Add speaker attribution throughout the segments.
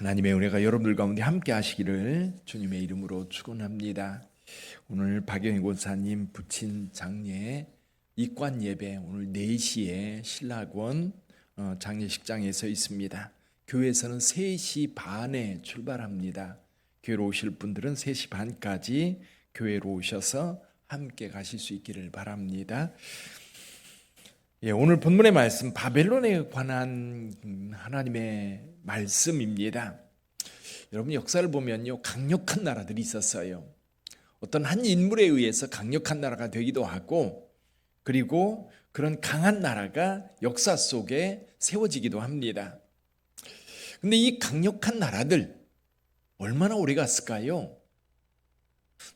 Speaker 1: 하나님의 은혜가 여러분들 가운데 함께 하시기를 주님의 이름으로 축원합니다. 오늘 박영희 권사님 부친 장례 입관 예배 오늘 4시에 신락원 장례식장에서 있습니다. 교회에서는 3시 반에 출발합니다. 교회로 오실 분들은 3시 반까지 교회로 오셔서 함께 가실 수 있기를 바랍니다. 오늘 본문의 말씀 바벨론에 관한 하나님의 말씀입니다. 여러분 역사를 보면요, 강력한 나라들이 있었어요. 어떤 한 인물에 의해서 강력한 나라가 되기도 하고, 그리고 그런 강한 나라가 역사 속에 세워지기도 합니다. 근데 이 강력한 나라들 얼마나 오래 갔을까요?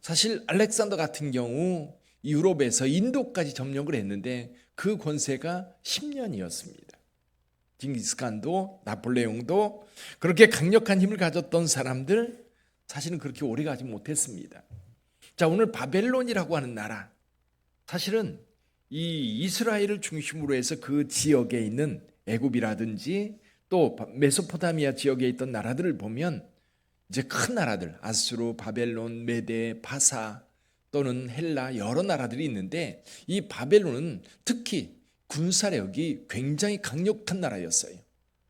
Speaker 1: 사실 알렉산더 같은 경우 유럽에서 인도까지 점령을 했는데 그 권세가 10년이었습니다. 징기스칸도 나폴레옹도 그렇게 강력한 힘을 가졌던 사람들 사실은 그렇게 오래 가지 못했습니다. 자, 오늘 바벨론이라고 하는 나라, 사실은 이 이스라엘을 중심으로 해서 그 지역에 있는 애굽이라든지 또 메소포타미아 지역에 있던 나라들을 보면 이제 큰 나라들, 아수르, 바벨론, 메데, 바사 또는 헬라 여러 나라들이 있는데, 이 바벨론은 특히 군사력이 굉장히 강력한 나라였어요.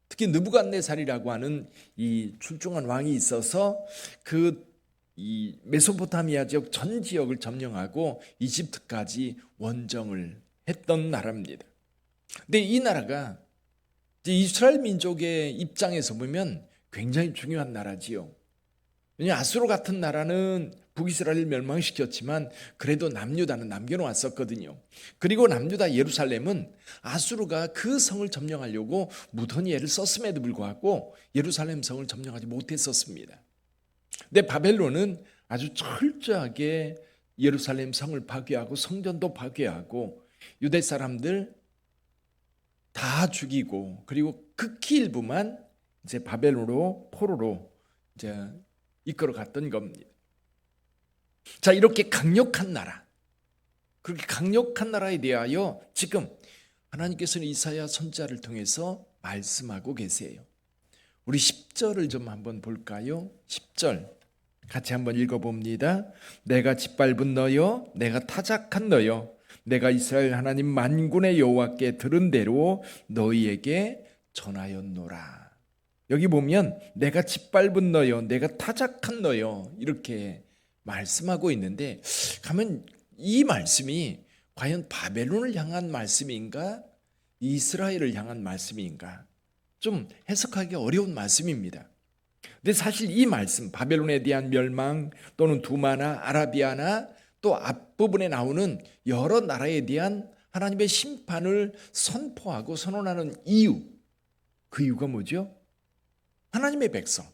Speaker 1: 특히 느부갓네살이라고 하는 이 출중한 왕이 있어서 이 메소포타미아 지역 전 지역을 점령하고 이집트까지 원정을 했던 나라입니다. 근데 이 나라가 이스라엘 민족의 입장에서 보면 굉장히 중요한 나라지요. 왜냐하면 아수르 같은 나라는 북이스라엘을 멸망시켰지만 그래도 남유다는 남겨놓았었거든요. 그리고 남유다 예루살렘은 아수르가 그 성을 점령하려고 무더니 애를 썼음에도 불구하고 예루살렘 성을 점령하지 못했었습니다. 근데 바벨론은 아주 철저하게 예루살렘 성을 파괴하고 성전도 파괴하고 유대 사람들 다 죽이고, 그리고 극히 일부만 이제 바벨론으로 포로로 이제 이끌어 갔던 겁니다. 자, 이렇게 강력한 나라, 그렇게 강력한 나라에 대하여 지금 하나님께서는 이사야 선지자를 통해서 말씀하고 계세요. 우리 10절을 좀 한번 볼까요? 10절 같이 한번 읽어봅니다. 내가 짓밟은 너여, 내가 타작한 너여, 내가 이스라엘 하나님 만군의 여호와께 들은 대로 너희에게 전하였노라. 여기 보면 내가 짓밟은 너여, 내가 타작한 너여 이렇게 말씀하고 있는데, 가면 이 말씀이 과연 바벨론을 향한 말씀인가 이스라엘을 향한 말씀인가 좀 해석하기 어려운 말씀입니다. 근데 사실 이 말씀, 바벨론에 대한 멸망 또는 두마나 아라비아나 또 앞부분에 나오는 여러 나라에 대한 하나님의 심판을 선포하고 선언하는 이유, 그 이유가 뭐죠? 하나님의 백성,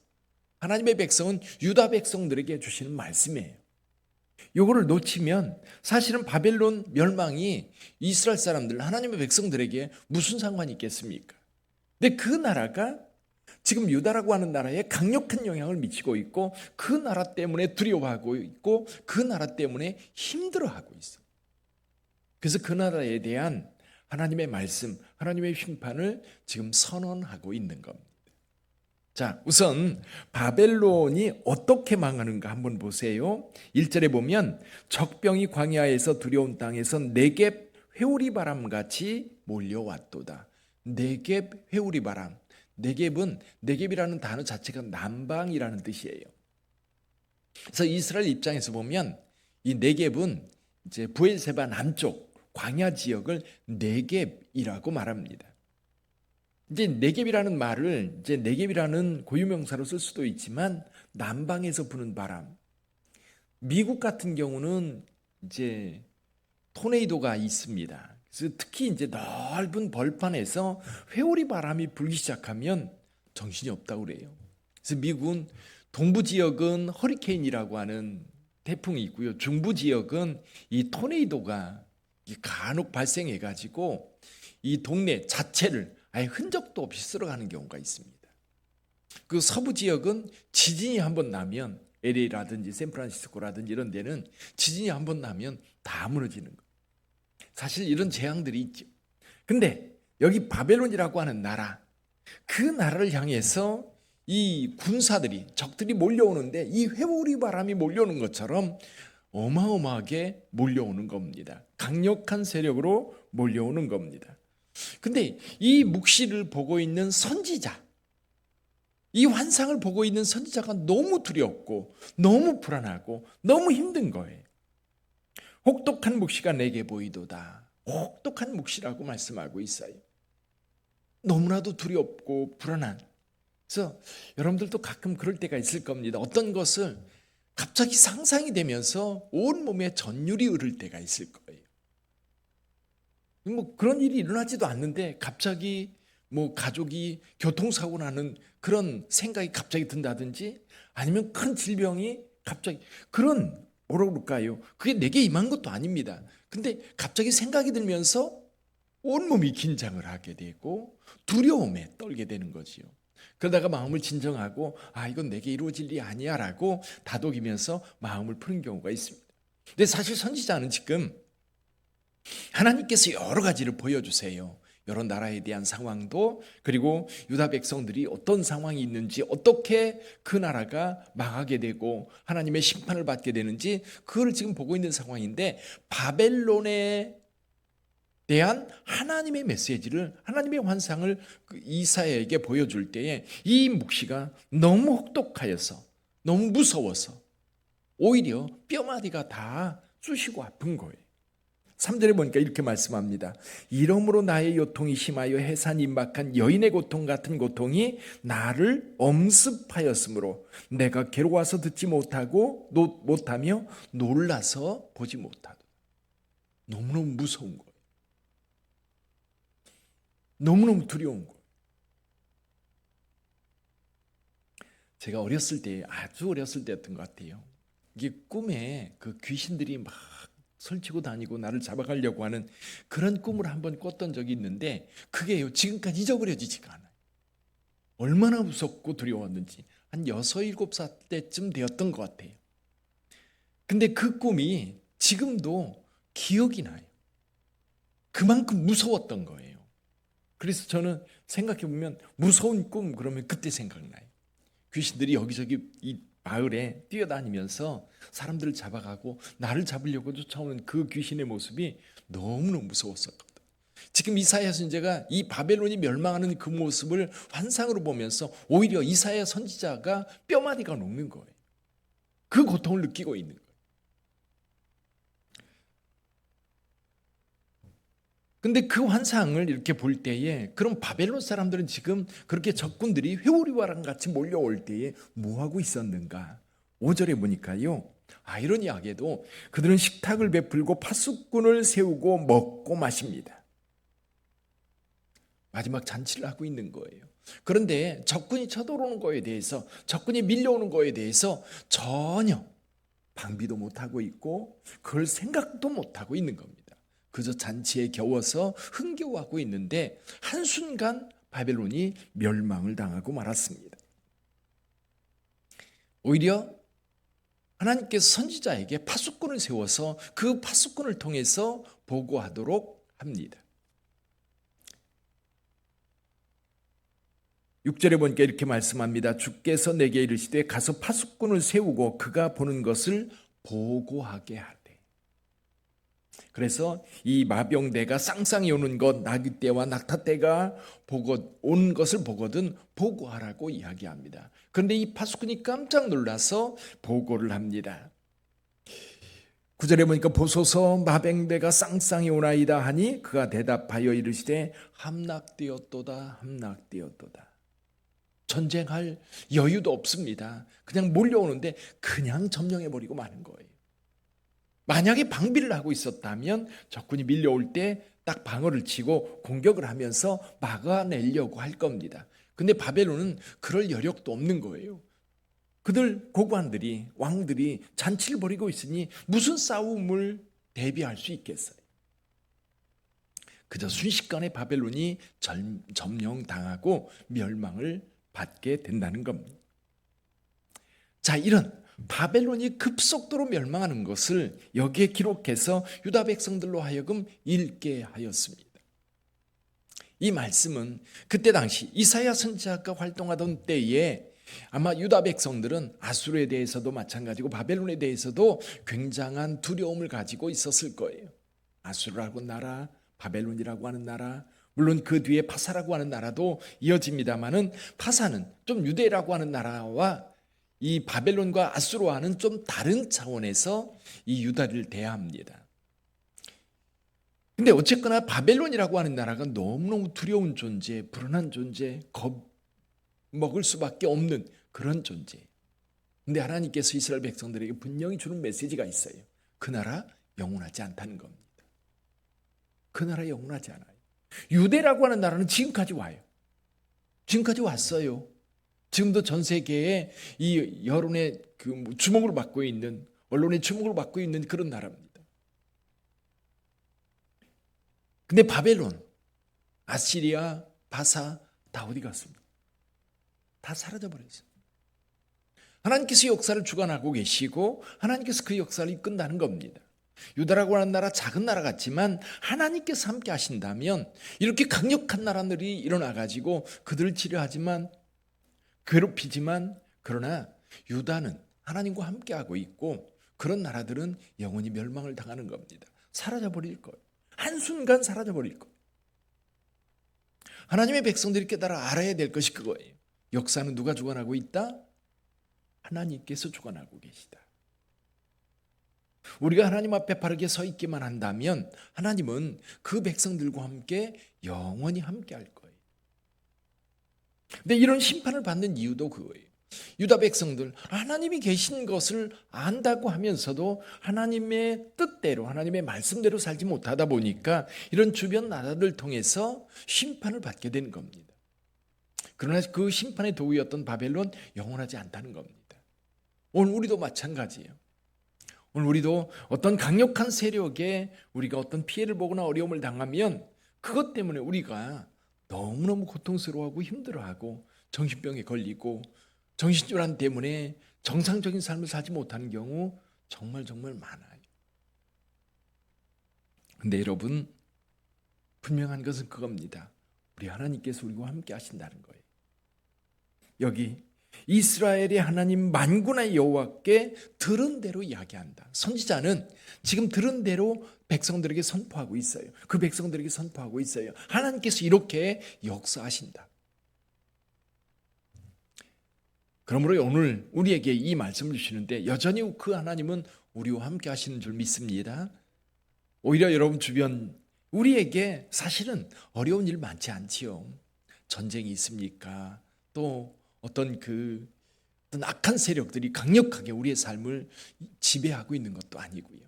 Speaker 1: 하나님의 백성은 유다 백성들에게 주시는 말씀이에요. 이거를 놓치면 사실은 바벨론 멸망이 이스라엘 사람들, 하나님의 백성들에게 무슨 상관이 있겠습니까? 근데 그 나라가 지금 유다라고 하는 나라에 강력한 영향을 미치고 있고, 그 나라 때문에 두려워하고 있고, 그 나라 때문에 힘들어하고 있어. 그래서 그 나라에 대한 하나님의 말씀, 하나님의 심판을 지금 선언하고 있는 겁니다. 자, 우선 바벨론이 어떻게 망하는가 한번 보세요. 1절에 보면 적병이 광야에서 두려운 땅에서 네겝 회오리 바람같이 몰려왔도다. 네겝 회오리 바람. 네겝은, 네겝이라는 단어 자체가 남방이라는 뜻이에요. 그래서 이스라엘 입장에서 보면 이 네겝은 이제 브엘세바 남쪽 광야 지역을 네겝이라고 말합니다. 이제 네겝이라는 말을 이제 네겝이라는 고유명사로 쓸 수도 있지만 남방에서 부는 바람. 미국 같은 경우는 이제 토네이도가 있습니다. 그래서 특히 이제 넓은 벌판에서 회오리 바람이 불기 시작하면 정신이 없다고 그래요. 그래서 미국은 동부 지역은 허리케인이라고 하는 태풍이 있고요. 중부 지역은 이 토네이도가 간혹 발생해 가지고 이 동네 자체를 아예 흔적도 없이 쓸어가는 경우가 있습니다. 그 서부 지역은 지진이 한번 나면, LA라든지 샌프란시스코라든지 이런 데는 지진이 한번 나면 다 무너지는 거예요. 사실 이런 재앙들이 있죠. 근데 여기 바벨론이라고 하는 나라, 그 나라를 향해서 이 군사들이 적들이 몰려오는데 이 회오리 바람이 몰려오는 것처럼 어마어마하게 몰려오는 겁니다. 강력한 세력으로 몰려오는 겁니다. 근데 이 묵시를 보고 있는 선지자, 이 환상을 보고 있는 선지자가 너무 두렵고 너무 불안하고 너무 힘든 거예요. 혹독한 묵시가 내게 보이도다. 혹독한 묵시라고 말씀하고 있어요. 너무나도 두렵고 불안한. 그래서 여러분들도 가끔 그럴 때가 있을 겁니다. 어떤 것을 갑자기 상상이 되면서 온몸에 전율이 흐를 때가 있을 거예요. 뭐 그런 일이 일어나지도 않는데 갑자기 뭐 가족이 교통사고 나는 그런 생각이 갑자기 든다든지, 아니면 큰 질병이 갑자기, 그런 뭐라고 그럴까요? 그게 내게 임한 것도 아닙니다. 근데 갑자기 생각이 들면서 온몸이 긴장을 하게 되고 두려움에 떨게 되는 거지요. 그러다가 마음을 진정하고 이건 내게 이루어질 일이 아니야 라고 다독이면서 마음을 푸는 경우가 있습니다. 근데 사실 선지자는 지금 하나님께서 여러 가지를 보여주세요. 여러 나라에 대한 상황도, 그리고 유다 백성들이 어떤 상황이 있는지, 어떻게 그 나라가 망하게 되고 하나님의 심판을 받게 되는지, 그걸 지금 보고 있는 상황인데, 바벨론에 대한 하나님의 메시지를, 하나님의 환상을 이사야에게 보여줄 때에 이 묵시가 너무 혹독하여서, 너무 무서워서 오히려 뼈마디가 다 쑤시고 아픈 거예요. 3절에 보니까 이렇게 말씀합니다. 이러므로 나의 요통이 심하여 해산 임박한 여인의 고통 같은 고통이 나를 엄습하였으므로 내가 괴로워서 듣지 못하며 놀라서 보지 못하다. 너무너무 무서운 거예요. 너무너무 두려운 거예요. 제가 어렸을 때, 아주 어렸을 때였던 것 같아요. 이게 꿈에 그 귀신들이 막 설치고 다니고 나를 잡아가려고 하는 그런 꿈을 한번 꿨던 적이 있는데, 그게 지금까지 잊어버려지지가 않아요. 얼마나 무섭고 두려웠는지. 한 6, 7살 때쯤 되었던 것 같아요. 근데 그 꿈이 지금도 기억이 나요. 그만큼 무서웠던 거예요. 그래서 저는 생각해보면 무서운 꿈 그러면 그때 생각나요. 귀신들이 여기저기 이 마을에 뛰어다니면서 사람들을 잡아가고 나를 잡으려고 쫓아오는 그 귀신의 모습이 너무너무 무서웠었거든. 지금 이사야 선지자가 이 바벨론이 멸망하는 그 모습을 환상으로 보면서 오히려 이사야 선지자가 뼈마디가 녹는 거예요. 그 고통을 느끼고 있는 거예요. 근데 그 환상을 이렇게 볼 때에, 그럼 바벨론 사람들은 지금 그렇게 적군들이 회오리와랑 같이 몰려올 때에 뭐 하고 있었는가? 5절에 보니까요, 아이러니하게도 그들은 식탁을 베풀고 파수꾼을 세우고 먹고 마십니다. 마지막 잔치를 하고 있는 거예요. 그런데 적군이 쳐들어오는 거에 대해서, 적군이 밀려오는 거에 대해서 전혀 방비도 못하고 있고 그걸 생각도 못하고 있는 겁니다. 그저 잔치에 겨워서 흥겨워하고 있는데 한순간 바벨론이 멸망을 당하고 말았습니다. 오히려 하나님께서 선지자에게 파수꾼을 세워서 그 파수꾼을 통해서 보고하도록 합니다. 6절에 보니까 이렇게 말씀합니다. 주께서 내게 이르시되 가서 파수꾼을 세우고 그가 보는 것을 보고하게 하라. 그래서 이 마병대가 쌍쌍이 오는 것, 나귀떼와 낙타떼가 온 것을 보거든 보고하라고 이야기합니다. 그런데 이 파수꾼이 깜짝 놀라서 보고를 합니다. 9절에 보니까 보소서 마병대가 쌍쌍이 오나이다 하니 그가 대답하여 이르시되 함락되었도다 함락되었도다. 전쟁할 여유도 없습니다. 그냥 몰려오는데 그냥 점령해버리고 마는 거예요. 만약에 방비를 하고 있었다면 적군이 밀려올 때 딱 방어를 치고 공격을 하면서 막아내려고 할 겁니다. 근데 바벨론은 그럴 여력도 없는 거예요. 그들 고관들이, 왕들이 잔치를 벌이고 있으니 무슨 싸움을 대비할 수 있겠어요? 그저 순식간에 바벨론이 점령당하고 멸망을 받게 된다는 겁니다. 자, 이런 바벨론이 급속도로 멸망하는 것을 여기에 기록해서 유다 백성들로 하여금 읽게 하였습니다. 이 말씀은 그때 당시 이사야 선지자가 활동하던 때에 아마 유다 백성들은 아수르에 대해서도 마찬가지고 바벨론에 대해서도 굉장한 두려움을 가지고 있었을 거예요. 아수르라고 나라, 바벨론이라고 하는 나라, 물론 그 뒤에 파사라고 하는 나라도 이어집니다만은 파사는 좀 유대라고 하는 나라와 이 바벨론과 아수르와는 좀 다른 차원에서 이 유다를 대합니다. 근데 어쨌거나 바벨론이라고 하는 나라가 너무너무 두려운 존재, 불안한 존재, 겁먹을 수밖에 없는 그런 존재. 근데 하나님께서 이스라엘 백성들에게 분명히 주는 메시지가 있어요. 그 나라 영원하지 않다는 겁니다. 그 나라 영원하지 않아요. 유대라고 하는 나라는 지금까지 와요. 지금까지 왔어요. 지금도 전 세계에 이 여론의 그 주목을 받고 있는, 언론의 주목을 받고 있는 그런 나라입니다. 근데 바벨론, 아시리아, 바사 다 어디 갔습니까? 다 사라져버렸어요. 하나님께서 역사를 주관하고 계시고 하나님께서 그 역사를 이끈다는 겁니다. 유다라고 하는 나라 작은 나라 같지만 하나님께서 함께 하신다면 이렇게 강력한 나라들이 일어나가지고 그들을 치료하지만 괴롭히지만 그러나 유다는 하나님과 함께하고 있고 그런 나라들은 영원히 멸망을 당하는 겁니다. 사라져버릴 거예요. 한순간 사라져버릴 거예요. 하나님의 백성들이 깨달아 알아야 될 것이 그거예요. 역사는 누가 주관하고 있다? 하나님께서 주관하고 계시다. 우리가 하나님 앞에 바르게 서 있기만 한다면 하나님은 그 백성들과 함께 영원히 함께 할 거예요. 근데 이런 심판을 받는 이유도 그거예요. 유다 백성들 하나님이 계신 것을 안다고 하면서도 하나님의 뜻대로 하나님의 말씀대로 살지 못하다 보니까 이런 주변 나라를 통해서 심판을 받게 되는 겁니다. 그러나 그 심판의 도구였던 바벨론 영원하지 않다는 겁니다. 오늘 우리도 마찬가지예요. 오늘 우리도 어떤 강력한 세력에 우리가 어떤 피해를 보거나 어려움을 당하면 그것 때문에 우리가 너무너무 고통스러워하고 힘들어하고 정신병에 걸리고 정신질환 때문에 정상적인 삶을 살지 못하는 경우 정말 많아요. 근데 여러분 분명한 것은 그겁니다. 우리 하나님께서 우리와 함께 하신다는 거예요. 여기 이스라엘의 하나님 만군의 여호와께 들은 대로 이야기한다. 선지자는 지금 들은 대로 백성들에게 선포하고 있어요. 그 백성들에게 선포하고 있어요. 하나님께서 이렇게 역사하신다. 그러므로 오늘 우리에게 이 말씀을 주시는데 여전히 그 하나님은 우리와 함께 하시는 줄 믿습니다. 오히려 여러분 주변 우리에게 사실은 어려운 일 많지 않지요. 전쟁이 있습니까? 또 어떤 악한 세력들이 강력하게 우리의 삶을 지배하고 있는 것도 아니고요.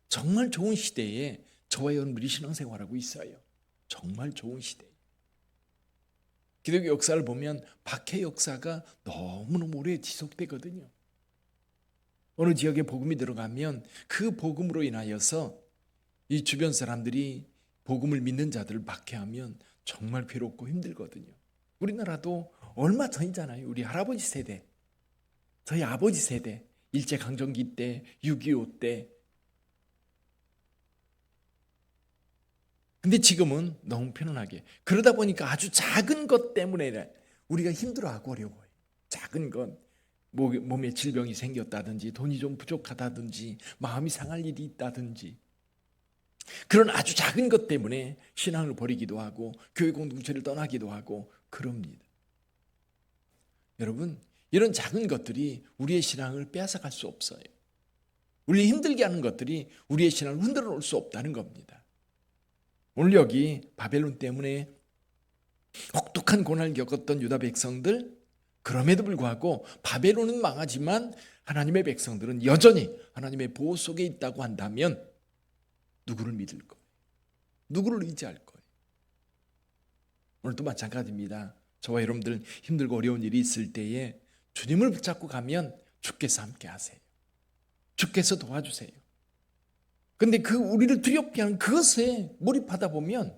Speaker 1: 정말 좋은 시대에 저와 여러분들이 신앙생활하고 있어요. 정말 좋은 시대. 기독교 역사를 보면 박해 역사가 너무너무 오래 지속되거든요. 어느 지역에 복음이 들어가면 그 복음으로 인하여서 이 주변 사람들이 복음을 믿는 자들을 박해하면 정말 괴롭고 힘들거든요. 우리나라도 얼마 전이잖아요. 우리 할아버지 세대, 저희 아버지 세대, 일제강점기 때, 6.25 때. 근데 지금은 너무 편안하게. 그러다 보니까 아주 작은 것 때문에 우리가 힘들어하고 어려워요. 작은 것, 몸에 질병이 생겼다든지, 돈이 좀 부족하다든지, 마음이 상할 일이 있다든지. 그런 아주 작은 것 때문에 신앙을 버리기도 하고, 교회 공동체를 떠나기도 하고, 그럽니다. 여러분, 이런 작은 것들이 우리의 신앙을 빼앗아갈 수 없어요. 우리 힘들게 하는 것들이 우리의 신앙을 흔들어 놓을 수 없다는 겁니다. 오늘 여기 바벨론 때문에 혹독한 고난을 겪었던 유다 백성들, 그럼에도 불구하고 바벨론은 망하지만 하나님의 백성들은 여전히 하나님의 보호 속에 있다고 한다면 누구를 믿을 거예요? 누구를 의지할 거예요? 오늘도 마찬가지입니다. 저와 여러분들 힘들고 어려운 일이 있을 때에 주님을 붙잡고 가면 주께서 함께 하세요. 주께서 도와주세요. 근데 그 우리를 두렵게 하는 그것에 몰입하다 보면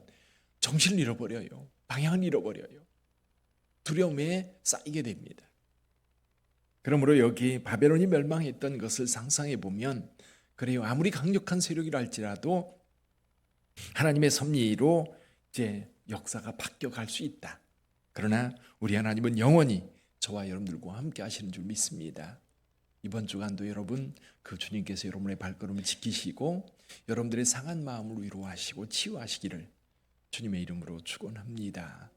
Speaker 1: 정신을 잃어버려요. 방향을 잃어버려요. 두려움에 쌓이게 됩니다. 그러므로 여기 바벨론이 멸망했던 것을 상상해 보면 그래요. 아무리 강력한 세력이라 할지라도 하나님의 섭리로 이제 역사가 바뀌어갈 수 있다. 그러나 우리 하나님은 영원히 저와 여러분들과 함께 하시는 줄 믿습니다. 이번 주간도 여러분 그 주님께서 여러분의 발걸음을 지키시고 여러분들의 상한 마음을 위로하시고 치유하시기를 주님의 이름으로 축원합니다.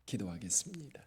Speaker 1: 기도하겠습니다.